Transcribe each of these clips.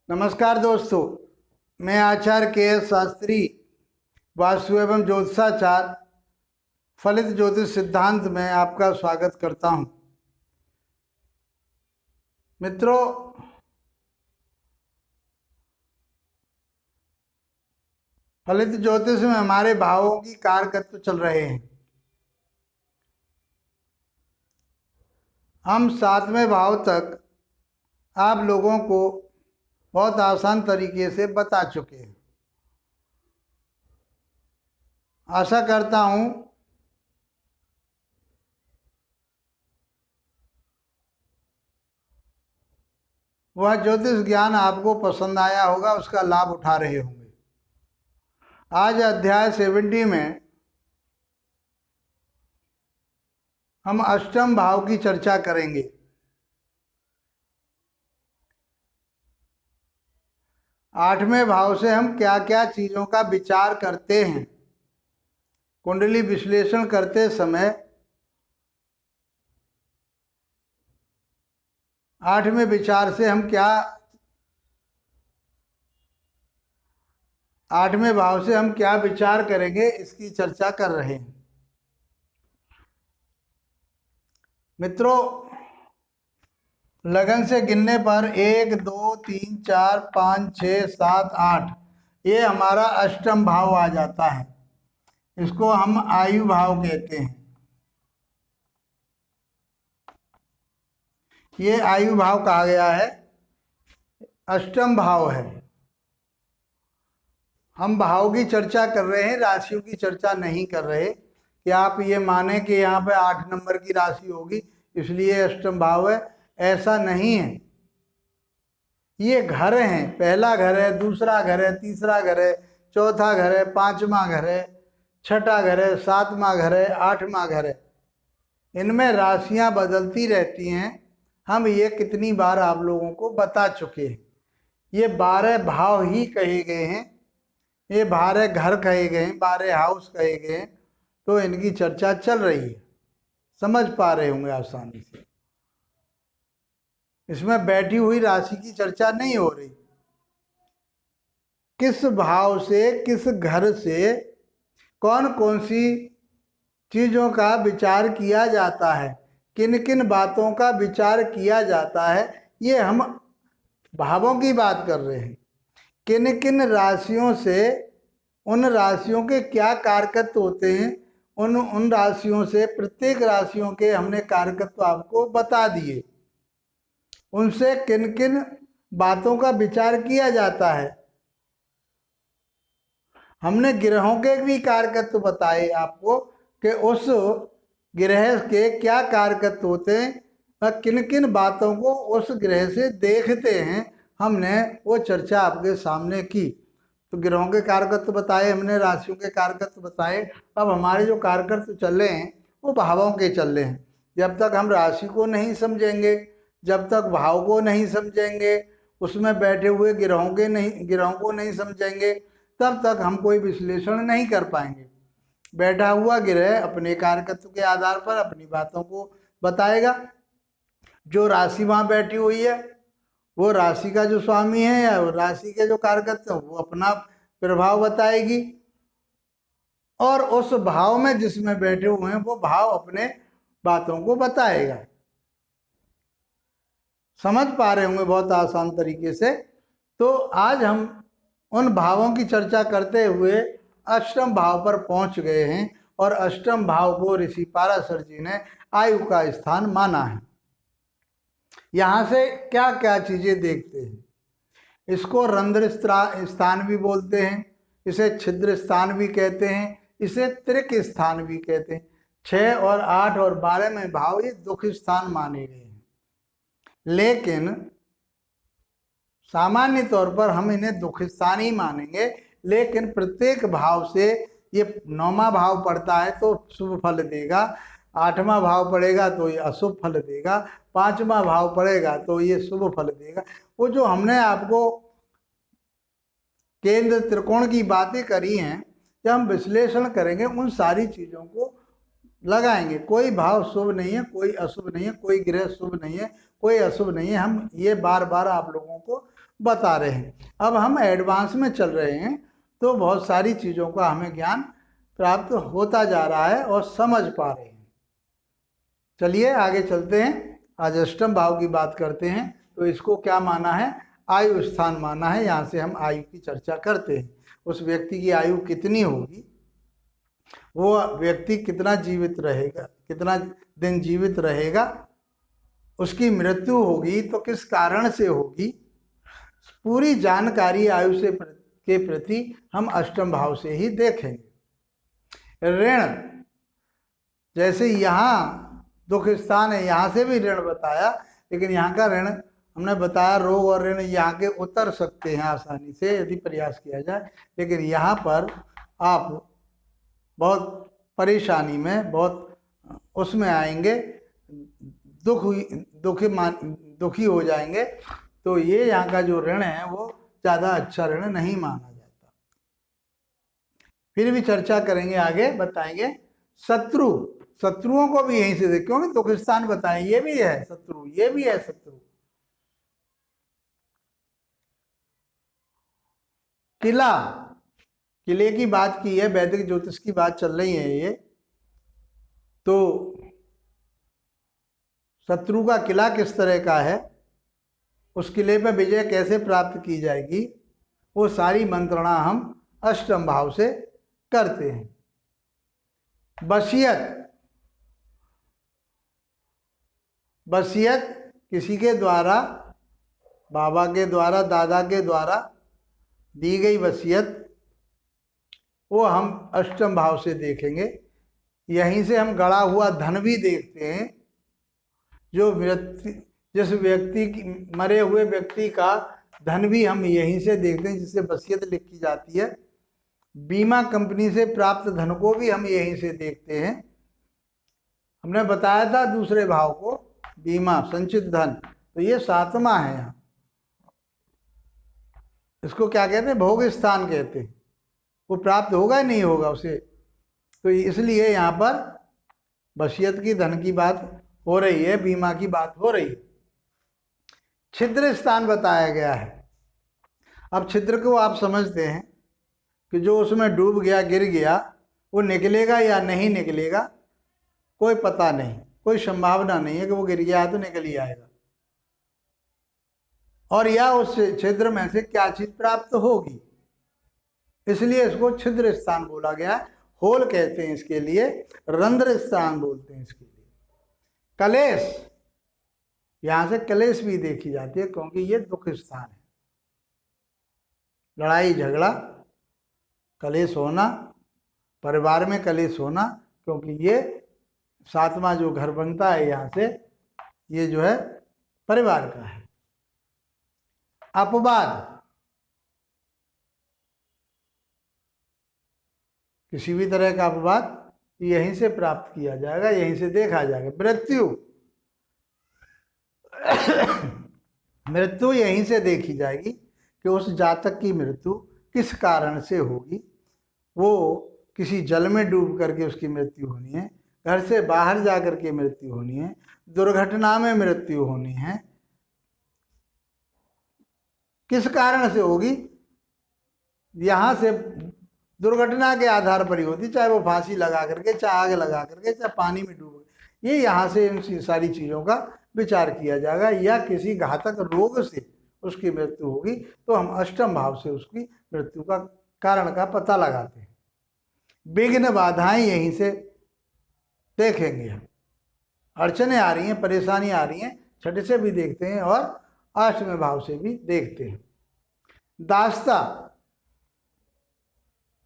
नमस्कार दोस्तों, मैं आचार्य के शास्त्री वास्तु एवं ज्योतिषाचार फलित ज्योतिष सिद्धांत में आपका स्वागत करता हूं। मित्रों, फलित ज्योतिष में हमारे भावों की कारकत्व चल रहे हैं। हम 7वें भाव तक आप लोगों को बहुत आसान तरीके से बता चुके हैं। आशा करता हूं वह ज्योतिष ज्ञान आपको पसंद आया होगा, उसका लाभ उठा रहे होंगे। आज अध्याय 70 में हम अष्टम भाव की चर्चा करेंगे। आठवें भाव से हम क्या क्या चीजों का विचार करते हैं कुंडली विश्लेषण करते समय। आठवें विचार से हम क्या, आठवें भाव से हम क्या विचार करेंगे, इसकी चर्चा कर रहे हैं। मित्रों, लगन से गिनने पर 1 2 3 4 5 6 7 8 ये हमारा अष्टम भाव आ जाता है। इसको हम आयु भाव कहते हैं। ये आयु भाव कहा गया है, अष्टम भाव है। हम भाव की चर्चा कर रहे हैं, राशियों की चर्चा नहीं कर रहे कि आप ये माने कि यहाँ पे 8 नंबर की राशि होगी इसलिए अष्टम भाव है। ऐसा नहीं है। ये घर हैं, पहला घर है, दूसरा घर है, तीसरा घर है, चौथा घर है, पांचवा घर है, छठा घर है, सातवां घर है, आठवां घर है। इनमें राशियां बदलती रहती हैं। हम ये कितनी बार आप लोगों को बता चुके हैं। ये 12 भाव ही कहे गए हैं, ये 12 घर कहे गए हैं, 12 हाउस कहे गए हैं। तो इनकी चर्चा चल रही है, समझ पा रहे होंगे आसानी से। इसमें बैठी हुई राशि की चर्चा नहीं हो रही। किस भाव से, किस घर से कौन कौन सी चीजों का विचार किया जाता है, किन किन बातों का विचार किया जाता है, ये हम भावों की बात कर रहे हैं। किन किन राशियों से, उन राशियों के क्या कारकत्व होते हैं, उन राशियों से प्रत्येक राशियों के हमने कारकत्व आपको बता दिए। उनसे किन किन बातों का विचार किया जाता है। हमने ग्रहों के भी कारकत्व बताए आपको कि उस ग्रह के क्या कारकत्व होते हैं और किन किन बातों को उस ग्रह से देखते हैं। हमने वो चर्चा आपके सामने की। तो ग्रहों के कारकत्व बताए हमने, राशियों के कारकत्व बताए। अब हमारे जो कारकत्व चल रहे हैं वो भावों के चल रहे हैं। जब तक हम राशि को नहीं समझेंगे, जब तक भाव को नहीं समझेंगे, उसमें बैठे हुए ग्रहों को नहीं समझेंगे, तब तक हम कोई विश्लेषण नहीं कर पाएंगे। बैठा हुआ ग्रह अपने कारकत्व के आधार पर अपनी बातों को बताएगा। जो राशि वहाँ बैठी हुई है वो राशि का जो स्वामी है या राशि के जो कारकत्व वो अपना प्रभाव बताएगी, और उस भाव में जिसमें बैठे हुए हैं वो भाव अपने बातों को बताएगा। समझ पा रहे होंगे बहुत आसान तरीके से। तो आज हम उन भावों की चर्चा करते हुए अष्टम भाव पर पहुंच गए हैं, और अष्टम भाव को ऋषि पाराशर जी ने आयु का स्थान माना है। यहाँ से क्या क्या चीजें देखते हैं। इसको रंध्र स्थान भी बोलते हैं, इसे छिद्र स्थान भी कहते हैं, इसे त्रिक स्थान भी कहते हैं। 6 और 8 और 12 में भाव ये दुख स्थान माने गए हैं। लेकिन सामान्य तौर पर हम इन्हें दुख स्थान ही मानेंगे। लेकिन प्रत्येक भाव से, ये 9वां भाव पड़ता है तो शुभ फल देगा, 8वां भाव पड़ेगा तो ये अशुभ फल देगा, 5वां भाव पड़ेगा तो ये शुभ फल देगा। वो जो हमने आपको केंद्र त्रिकोण की बातें करी हैं, जब हम विश्लेषण करेंगे उन सारी चीज़ों को लगाएंगे। कोई भाव शुभ नहीं है, कोई अशुभ नहीं है, कोई ग्रह शुभ नहीं है, कोई अशुभ नहीं है। हम ये बार बार आप लोगों को बता रहे हैं। अब हम एडवांस में चल रहे हैं तो बहुत सारी चीज़ों का हमें ज्ञान प्राप्त होता जा रहा है और समझ पा रहे हैं। चलिए आगे चलते हैं, आज अष्टम भाव की बात करते हैं। तो इसको क्या माना है, आयु स्थान माना है। यहाँ से हम आयु की चर्चा करते हैं। उस व्यक्ति की आयु कितनी होगी, वो व्यक्ति कितना जीवित रहेगा, कितना दिन जीवित रहेगा, उसकी मृत्यु होगी तो किस कारण से होगी, पूरी जानकारी आयु से के प्रति हम अष्टम भाव से ही देखेंगे। ऋण, जैसे यहाँ दुख स्थान है, यहाँ से भी ऋण बताया, लेकिन यहाँ का ऋण हमने बताया रोग और ऋण यहाँ के उतर सकते हैं आसानी से यदि प्रयास किया जाए, लेकिन यहाँ पर आप बहुत परेशानी में, बहुत उसमें आएंगे, दुखी हो जाएंगे। तो ये यहाँ का जो ऋण है वो ज़्यादा अच्छा ऋण नहीं माना जाता। फिर भी चर्चा करेंगे, आगे बताएंगे। शत्रु, शत्रुओं को भी यहीं से देख, क्योंकि दुख स्थान बताए, ये भी है शत्रु, ये भी है शत्रु। किला, किले की बात की है, वैदिक ज्योतिष की बात चल रही है ये। तो शत्रु का किला किस तरह का है, उस किले पर विजय कैसे प्राप्त की जाएगी, वो सारी मंत्रणा हम अष्टम भाव से करते हैं। वसीयत, वसीयत किसी के द्वारा, बाबा के द्वारा, दादा के द्वारा दी गई वसीयत, वो हम अष्टम भाव से देखेंगे। यहीं से हम गड़ा हुआ धन भी देखते हैं। जो व्यक्ति, जिस व्यक्ति की, मरे हुए व्यक्ति का धन भी हम यहीं से देखते हैं, जिससे वसीयत लिखी जाती है। बीमा कंपनी से प्राप्त धन को भी हम यहीं से देखते हैं। हमने बताया था दूसरे भाव को, बीमा संचित धन, तो ये सातवां है। यहाँ इसको क्या कहते हैं, भोग स्थान कहते हैं। वो प्राप्त होगा नहीं होगा उसे, तो इसलिए यहाँ पर वसीयत की धन की बात हो रही है, बीमा की बात हो रही है। छिद्र स्थान बताया गया है। अब छिद्र को आप समझते हैं कि जो उसमें डूब गया, गिर गया, वो निकलेगा या नहीं निकलेगा, कोई पता नहीं, कोई संभावना नहीं है कि वो गिर गया है तो निकल ही आएगा, और या उस छिद्र में से क्या चीज प्राप्त होगी, इसलिए इसको छिद्र स्थान बोला गया है। होल कहते हैं इसके लिए, रंध्र स्थान बोलते हैं इसके लिए। कलेश, यहां से कलेश भी देखी जाती है, क्योंकि ये दुख स्थान है। लड़ाई झगड़ा, कलेश होना, परिवार में कलेश होना, क्योंकि ये सातवां जो घर बनता है यहाँ से, ये जो है परिवार का है। अपवाद, किसी भी तरह का अपवाद यहीं से प्राप्त किया जाएगा, यहीं से देखा जाएगा। मृत्यु, मृत्यु यहीं से देखी जाएगी कि उस जातक की मृत्यु किस कारण से होगी। वो किसी जल में डूब करके उसकी मृत्यु होनी है, घर से बाहर जा करके मृत्यु होनी है, दुर्घटना में मृत्यु होनी है, किस कारण से होगी, यहाँ से दुर्घटना के आधार पर ही होती, चाहे वो फांसी लगा करके, चाहे आग लगा करके, चाहे पानी में डूब, ये यहाँ से इन सारी चीज़ों का विचार किया जाएगा। या किसी घातक रोग से उसकी मृत्यु होगी तो हम अष्टम भाव से उसकी मृत्यु का कारण का पता लगाते हैं। विघ्न बाधाएं यहीं से देखेंगे हम, अड़चने आ रही हैं, परेशानी आ रही हैं, छठे से भी देखते हैं और अष्टम भाव से भी देखते हैं। दास्ता,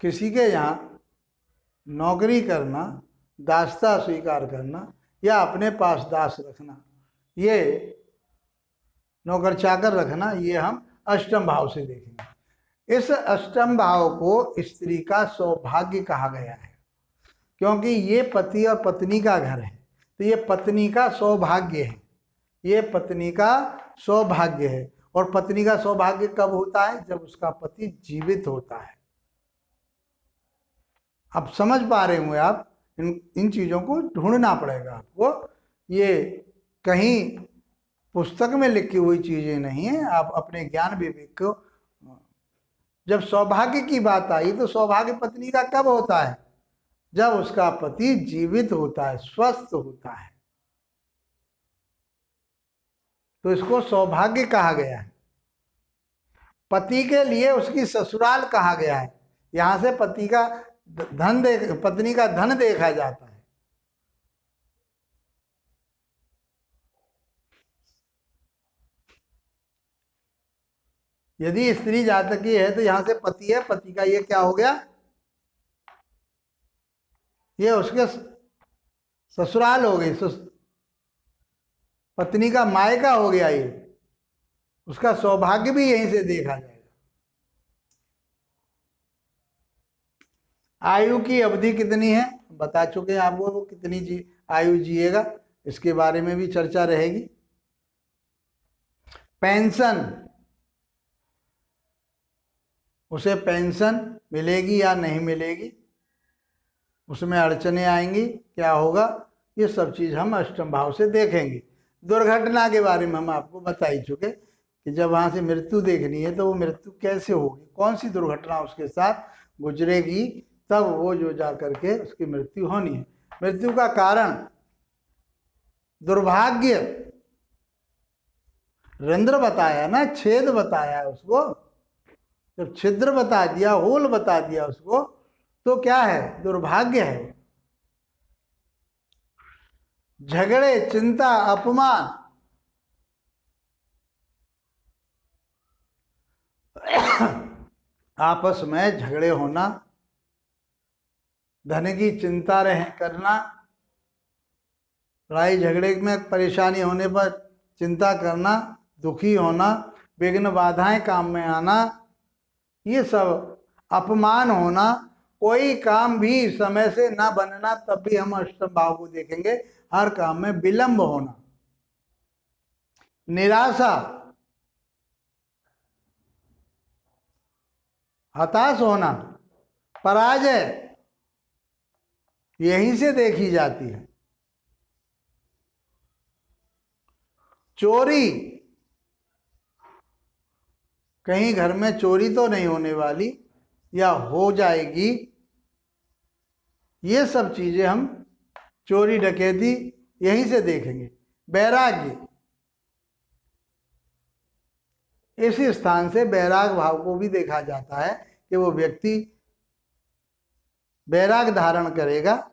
किसी के यहाँ नौकरी करना, दास्ता स्वीकार करना या अपने पास दास रखना, ये नौकर चाकर रखना, ये हम अष्टम भाव से देखेंगे। इस अष्टम भाव को स्त्री का सौभाग्य कहा गया है, क्योंकि ये पति और पत्नी का घर है, तो ये पत्नी का सौभाग्य है, ये पत्नी का सौभाग्य है। और पत्नी का सौभाग्य कब होता है, जब उसका पति जीवित होता है। अब समझ पा रहे होंगे आप, इन चीज़ों को ढूंढना पड़ेगा आपको। ये कहीं पुस्तक में लिखी हुई चीजें नहीं है, आप अपने ज्ञान विवेक को। जब सौभाग्य की बात आई तो सौभाग्य पत्नी का कब होता है? जब उसका पति जीवित होता है, स्वस्थ होता है, तो इसको सौभाग्य कहा गया है। पति के लिए उसकी ससुराल कहा गया है। यहां से पति का पत्नी का धन देखा जाता है। यदि स्त्री जातकी है तो यहां से पति है, पति का ये क्या हो गया? ये उसके ससुराल हो गई, पत्नी का मायका हो गया। ये उसका सौभाग्य भी यहीं से देखा जाएगा। आयु की अवधि कितनी है बता चुके हैं आपको, वो कितनी आयु जिएगा इसके बारे में भी चर्चा रहेगी। पेंशन, उसे पेंशन मिलेगी या नहीं मिलेगी, उसमें अड़चने आएंगी, क्या होगा, ये सब चीज हम अष्टम भाव से देखेंगे। दुर्घटना के बारे में हम आपको बता ही चुके कि जब वहां से मृत्यु देखनी है तो वो मृत्यु कैसे होगी, कौन सी दुर्घटना उसके साथ गुजरेगी, तब वो जो जा करके उसकी मृत्यु होनी है। मृत्यु का कारण दुर्भाग्य, रंध्र बताया ना, छेद बताया उसको। जब छिद्र बता दिया, होल बता दिया उसको, तो क्या है? दुर्भाग्य है। झगड़े, चिंता, अपमान, आपस में झगड़े होना, धन की चिंता रह करना, लड़ाई झगड़े में परेशानी होने पर चिंता करना, दुखी होना, विघ्न बाधाएं काम में आना, ये सब अपमान होना, कोई काम भी समय से ना बनना, तब भी हम अष्टम भाव को देखेंगे। हर काम में विलंब होना, निराशा, हताश होना, पराजय, यहीं से देखी जाती है। चोरी, कहीं घर में चोरी तो नहीं होने वाली या हो जाएगी, ये सब चीजें हम चोरी डकैती यहीं से देखेंगे। वैराग्य, इसी स्थान से वैराग भाव को भी देखा जाता है कि वो व्यक्ति वैराग धारण करेगा,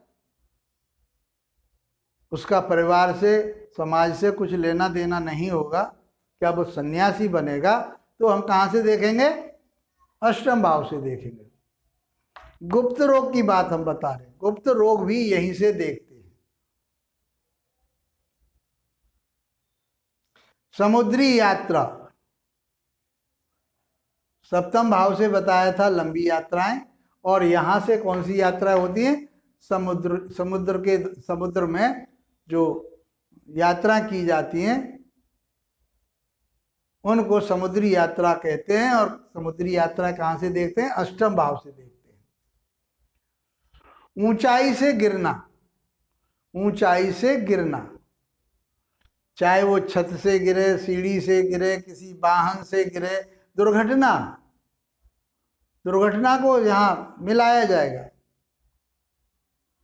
उसका परिवार से, समाज से कुछ लेना देना नहीं होगा, क्या वो सन्यासी बनेगा, तो हम कहाँ से देखेंगे? अष्टम भाव से देखेंगे। गुप्त रोग की बात हम बता रहे हैं, गुप्त रोग भी यहीं से देखते हैं। समुद्री यात्रा, सप्तम भाव से बताया था लंबी यात्राएं, और यहां से कौन सी यात्रा होती है? समुद्र में जो यात्रा की जाती हैं उनको समुद्री यात्रा कहते हैं। और समुद्री यात्रा कहां से देखते हैं? अष्टम भाव से देखते हैं। ऊंचाई से गिरना, ऊंचाई से गिरना, चाहे वो छत से गिरे, सीढ़ी से गिरे, किसी वाहन से गिरे, दुर्घटना, दुर्घटना को यहाँ मिलाया जाएगा।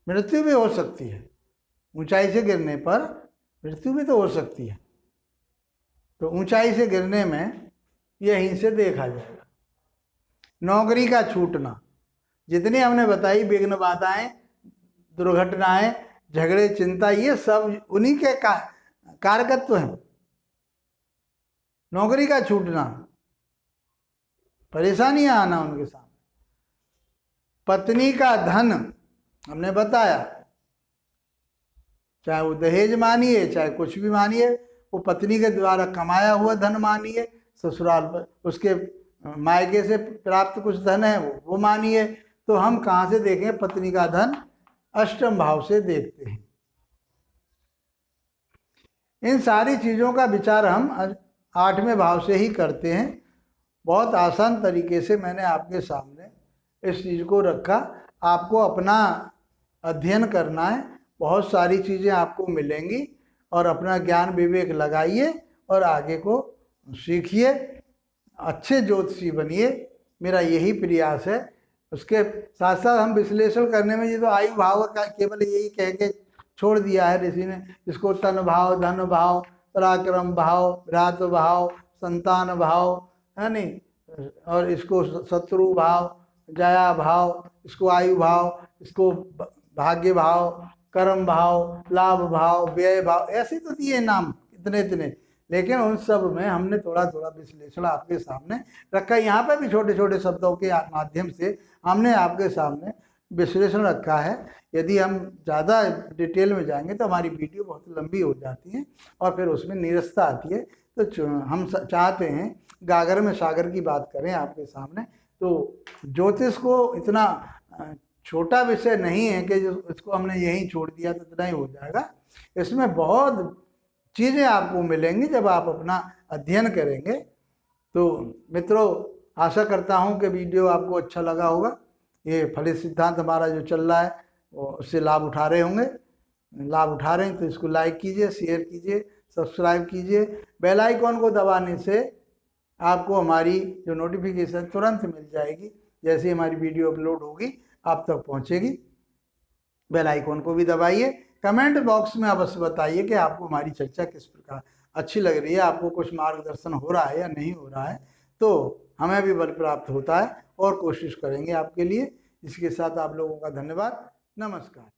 मृत्यु भी हो सकती है, ऊंचाई से गिरने पर मृत्यु भी तो हो सकती है। तो ऊंचाई से गिरने में यहीं से देखा जाएगा। नौकरी का छूटना, जितनी हमने बताई विघ्न बाधाएं, दुर्घटनाएं, झगड़े, चिंता, ये सब उन्हीं के कारकत्व हैं। नौकरी का छूटना, परेशानियां आना उनके सामने। पत्नी का धन हमने बताया, चाहे वो दहेज मानिए, चाहे कुछ भी मानिए, वो पत्नी के द्वारा कमाया हुआ धन मानिए, ससुराल पर उसके मायके से प्राप्त कुछ धन है वो मानिए। तो हम कहाँ से देखें? पत्नी का धन अष्टम भाव से देखते हैं। इन सारी चीज़ों का विचार हम 8वें भाव से ही करते हैं। बहुत आसान तरीके से मैंने आपके सामने इस चीज़ को रखा। आपको अपना अध्ययन करना है, बहुत सारी चीज़ें आपको मिलेंगी, और अपना ज्ञान विवेक लगाइए और आगे को सीखिए, अच्छे ज्योतिषी बनिए, मेरा यही प्रयास है। उसके साथ साथ हम विश्लेषण करने में, ये तो आयु भाव का केवल यही कह के छोड़ दिया है ऋषि ने, इसको तन भाव, धन भाव, पराक्रम भाव, भ्रात भाव, संतान भाव, है नहीं, और इसको शत्रु भाव, जया भाव, इसको आयु भाव, इसको भाग्य भाव, कर्म भाव, लाभ भाव, व्यय भाव, ऐसे तो दिए नाम इतने इतने। लेकिन उन सब में हमने थोड़ा थोड़ा विश्लेषण आपके सामने रखा। यहाँ पे भी छोटे छोटे शब्दों के माध्यम से हमने आपके सामने विश्लेषण रखा है। यदि हम ज़्यादा डिटेल में जाएंगे तो हमारी वीडियो बहुत लंबी हो जाती है और फिर उसमें नीरसता आती है। तो हम चाहते हैं गागर में सागर की बात करें आपके सामने। तो ज्योतिष को इतना छोटा विषय नहीं है कि इसको हमने यहीं छोड़ दिया तो इतना ही हो जाएगा। इसमें बहुत चीज़ें आपको मिलेंगी जब आप अपना अध्ययन करेंगे। तो मित्रों, आशा करता हूँ कि वीडियो आपको अच्छा लगा होगा। ये फलित सिद्धांत हमारा जो चल रहा है वो उससे लाभ उठा रहे होंगे। लाभ उठा रहे हैं तो इसको लाइक कीजिए, शेयर कीजिए, सब्सक्राइब कीजिए। बेल आइकॉन को दबाने से आपको हमारी जो नोटिफिकेशन तुरंत मिल जाएगी। जैसे हमारी वीडियो अपलोड होगी आप तक पहुँचेगी। बेल आइकॉन को भी दबाइए। कमेंट बॉक्स में अवश्य बताइए कि आपको हमारी चर्चा किस प्रकार अच्छी लग रही है, आपको कुछ मार्गदर्शन हो रहा है या नहीं हो रहा है। तो हमें भी बल प्राप्त होता है और कोशिश करेंगे आपके लिए। इसके साथ आप लोगों का धन्यवाद। नमस्कार।